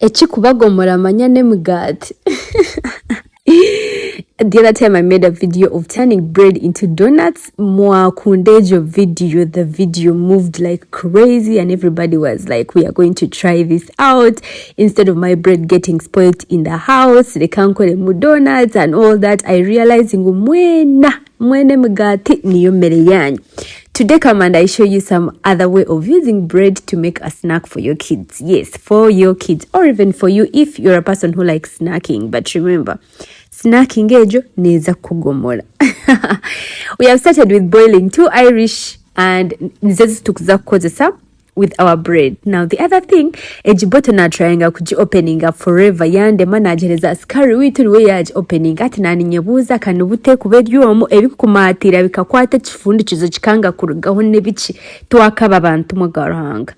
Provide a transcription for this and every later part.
Echikubagomora manyane mugati. The other time I made a video of turning bread into donuts. Mwakundejo video. The video moved like crazy and everybody was like, we are going to try this out. Instead of my bread getting spoiled in the house, they can't call them donuts and all that. I realized mwene mugati niyo mere yanyu. Today come and I show you some other way of using bread to make a snack for your kids. Yes, for your kids or even for you if you're a person who likes snacking. But remember, snacking ejo neza kugomora. We have started with boiling 2 Irish and nizezi tukuza kukozesa with our bread. Now the other thing, ejiboto na tryinga kuji opening up forever yande managereza skari witu we yaji opening ati nani nyebuza kanubute kuberyomo ebikumatira bikakwata chifundi chizo chikanga kurugaho nebichi twakaba abantu mugarahanga.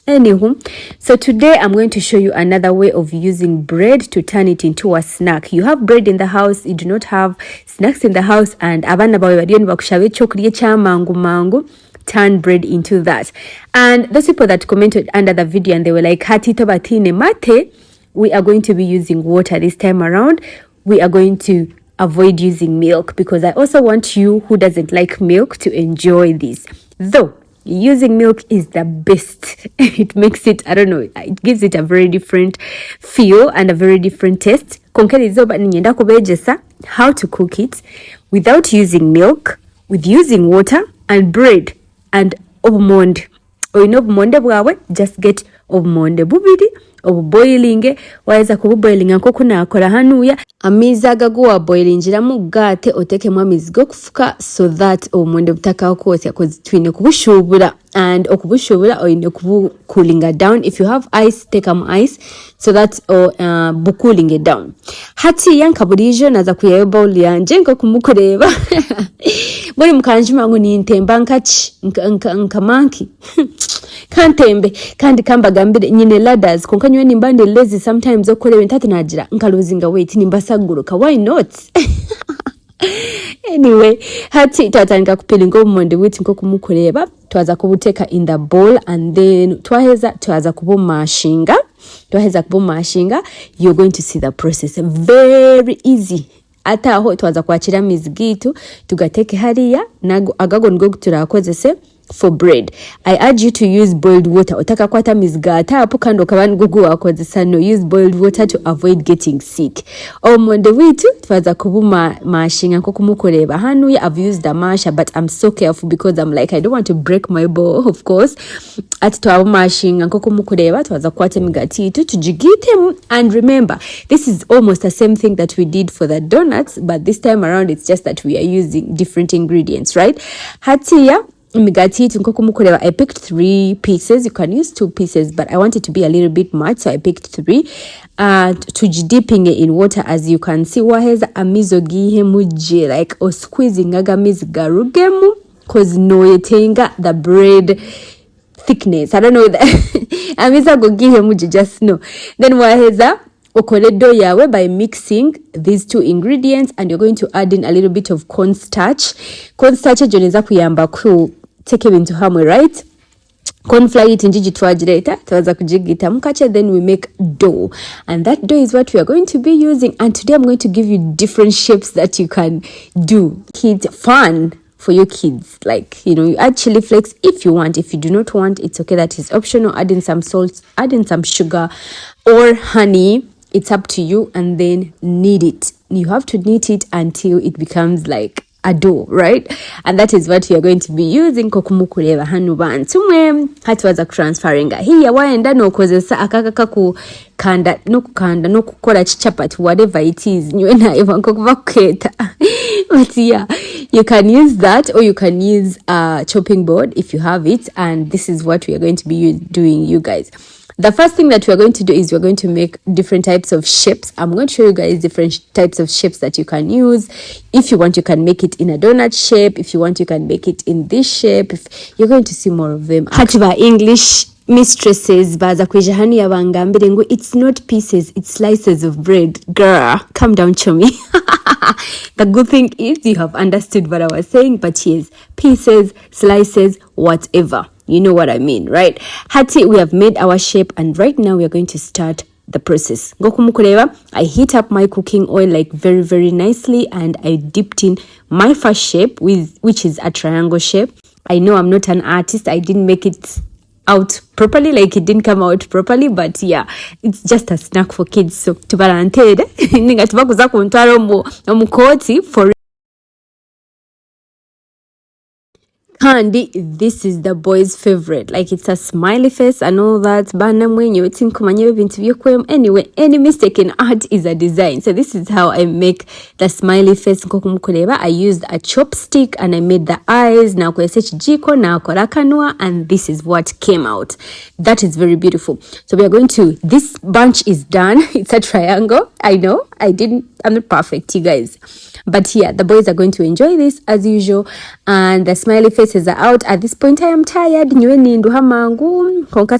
Anywho, so today I'm going to show you another way of using bread to turn it into a snack. You have bread in the house, you do not have snacks in the house, and abana bawe bariyo nibakushabe chokuriye cha mangu turn bread into that. And those people that commented under the video and they were like, Hatito batine mate, we are going to be using water this time around. We are going to avoid using milk because I also want you who doesn't like milk to enjoy this. Though using milk is the best. It makes it, I don't know, it gives it a very different feel and a very different taste. How to cook it without using milk, with using water and bread and obumonde. Obumonde bwawe, just get obumonde bubiri, obuboilinge, waweza kububoilinga nkoko nakola hanuya, amizi agaguwa boilingira mu gate otekemu amizi go kufuka so that obumonde butaka kwosya kozi twine kubushubura and okubushubura oyine kubu cooling down. If you have ice, take ice so that bucooling it down. Hati yanka burijo naza kuyayo bowl yanje nko kumukureba. Buri mukanjima ngo ni ntemba nkachi nkamanki. Kantembe kandi kambagambire nyine ladders konkanywe nimbande lazy sometimes okolewe ntatu nagira nkaluzinga weight nimbasaguruka, why not? Anyway, hati tatanga kupilinga obumonde witi nko kumukureba twaza kubuteka in the bowl and then twaza kubumashinga. You're going to see the process, very easy. Ata aho twaza kwachira mizigitu tugateke hariya nago agago ngo turakozese for bread. I urge you to use boiled water. Otaka kwata mizgata hapo kando kabani gugu wakozesa, no, use boiled water to avoid getting sick. Omonde witu twaza kubuma mashinga nko kumukoreba hanuya. I've used the masher but I'm so careful because I'm like I don't want to break my bowl, of course. Ati twabu mashinga nko kumukoreba twaza kwata migati itu tujigite. And remember, this is almost the same thing that we did for the donuts, but this time around it's just that we are using different ingredients, right? Hatiya migati nko kumukoreba, I picked 3 pieces. You can use 2 pieces, but I want it to be a little bit much, so I picked 3. Dipping it in water, as you can see. Waheza amizo gihe muje, like or squeezing agamiz garugemu, cause no yetenga the bread thickness. I don't know that. Amiza go gihe muje, just know. Then waheza okole dough yawe by mixing these 2 ingredients, and you're going to add in a little bit of cornstarch. Cornstarch joneza kuyamba ku take into hamwe, right? Corn flour it njiji twajireta twaza kujigita mukache, then we make dough, and that dough is what we are going to be using. And today I'm going to give you different shapes that you can do. Kids fun for your kids, like, you know, you add chili flakes if you want. If you do not want, it's okay, that is optional. Add in some salt, add in some sugar or honey, it's up to you. And then knead it. You have to knead it until it becomes like a dough, right? And that is what we are going to be using. Kokumukureba hanu bantumwe hatuwaza transferringa hiya waenda no kozesa akaka ku kanda no kukora chapati, whatever it is nywe na ivanko kubaketa. But yeah, you can use that, or you can use a chopping board if you have it. And this is what we are going to be doing, you guys. The first thing that we're going to do is we're going to make different types of shapes. I'm going to show you guys different types of shapes that you can use. If you want, you can make it in a donut shape. If you want, you can make it in this shape. If you're going to see more of them. Hatiba English mistresses baza kwijahani ya wangambire ngo it's not pieces, it's slices of bread. Girl, calm down, chummy. The good thing is you have understood what I was saying, but yes, pieces, slices, whatever. You know what I mean, right? Hati, we have made our shape, and right now we are going to start the process. Ngokumukureba, I heat up my cooking oil like very, very nicely, and I dipped in my first shape, which is a triangle shape. I know I'm not an artist. I didn't make it out properly, like it didn't come out properly, but yeah, it's just a snack for kids. So tubalantere ninga tubakuza kuntwala omukoti for Candy. This is the boys' favorite. Like, it's a smiley face and all that. Anyway, any mistake in art is a design. So this is how I make the smiley face. I used a chopstick and I made the eyes. Now jiko, now kanwa, and this is what came out. That is very beautiful. So we are going to, this bunch is done. It's a triangle. I know I'm not perfect, you guys. But yeah, the boys are going to enjoy this as usual, and the smiley faces are out. At this point, I am tired.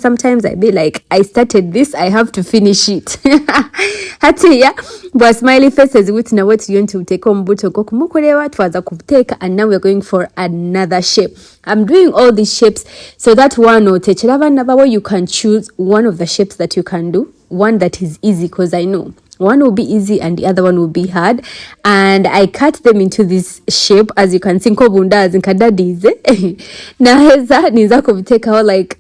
Sometimes I be like, I started this, I have to finish it. Yeah, but smiley faces with now what you want to take on buto kokumukorewa twaza kuteka, and now we're going for another shape. I'm doing all these shapes so that one or you can choose one of the shapes that you can do, one that is easy, because I know one will be easy and the other one will be hard, and I cut them into this shape. As you can see, nkobundazi nkadadize naweza niza kubiteka like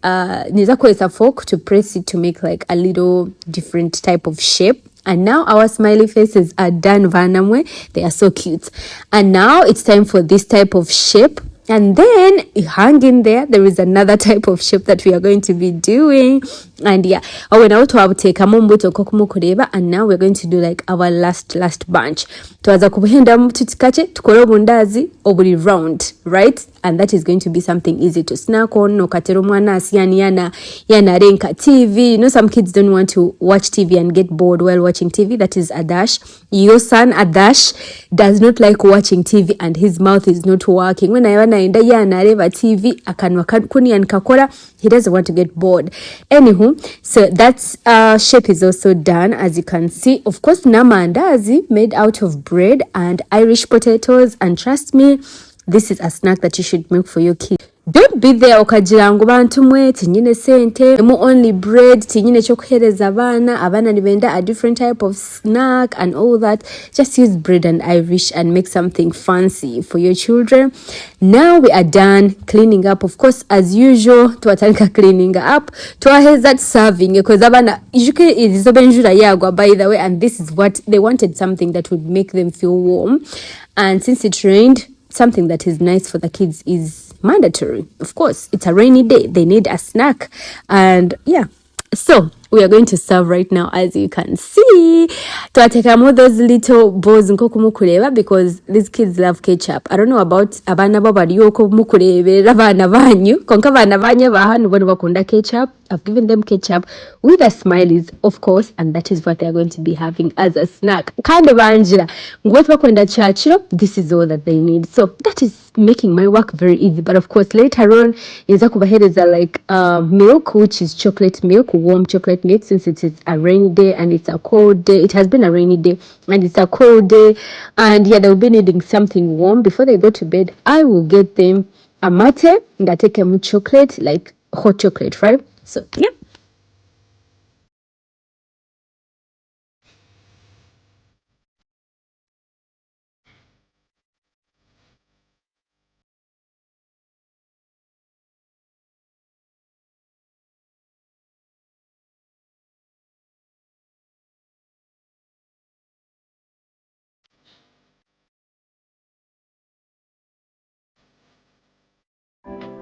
niza kuweza fork to press it to make like a little different type of shape. And now our smiley faces are done, vanamwe. They are so cute. And now it's time for this type of shape. And then hang in there is another type of shape that we are going to be doing. And yeah, when I to take a mombuto kokumukureba, and now we're going to do like our last bunch. Tuaza kubuhenda mututikache tukoro bundazi obuli round, right? And that is going to be something easy to snack on. No katero mwana asiyani yana renka TV. You know, some kids don't want to watch TV and get bored while watching TV. That is Adash. Your son Adash does not like watching TV and his mouth is not working. When I enda yana reva TV akanwa kuni and kakora, he doesn't want to get bored. Anywho, so that's shape is also done, as you can see. Of course, namandazi made out of bread and Irish potatoes, and trust me, this is a snack that you should make for your kids. Don't be there okagira ngo bantu mwe tinyine sente mu only bread tinyine chokuhereza abana nibenda a different type of snack and all that. Just use bread and Irish and make something fancy for your children. Now we are done cleaning up. Of course, as usual, tuwatanka cleaning up, tuwaheza serving, because abana ijuke ilizobenjura yagwa, by the way, and this is what they wanted, something that would make them feel warm. And since it rained, something that is nice for the kids is mandatory. Of course, it's a rainy day, they need a snack. And yeah, so we are going to serve right now. As you can see, tuatekamo those little bowls nkokumukureba, because these kids love ketchup. I don't know about abana babari yoko mukurebe abana banyu konka abana banye bahanu bano bakunda ketchup. I've given them ketchup with the smileys, of course, and that is what they're going to be having as a snack. Kind of Angela, this is all that they need. So that is making my work very easy. But of course, later on, is like milk, which is chocolate milk, warm chocolate milk, since it is a rainy day and it's a cold day. It has been a rainy day and it's a cold day. And yeah, they'll be needing something warm before they go to bed. I will get them a mate and I take them chocolate, like hot chocolate, right? So yeah,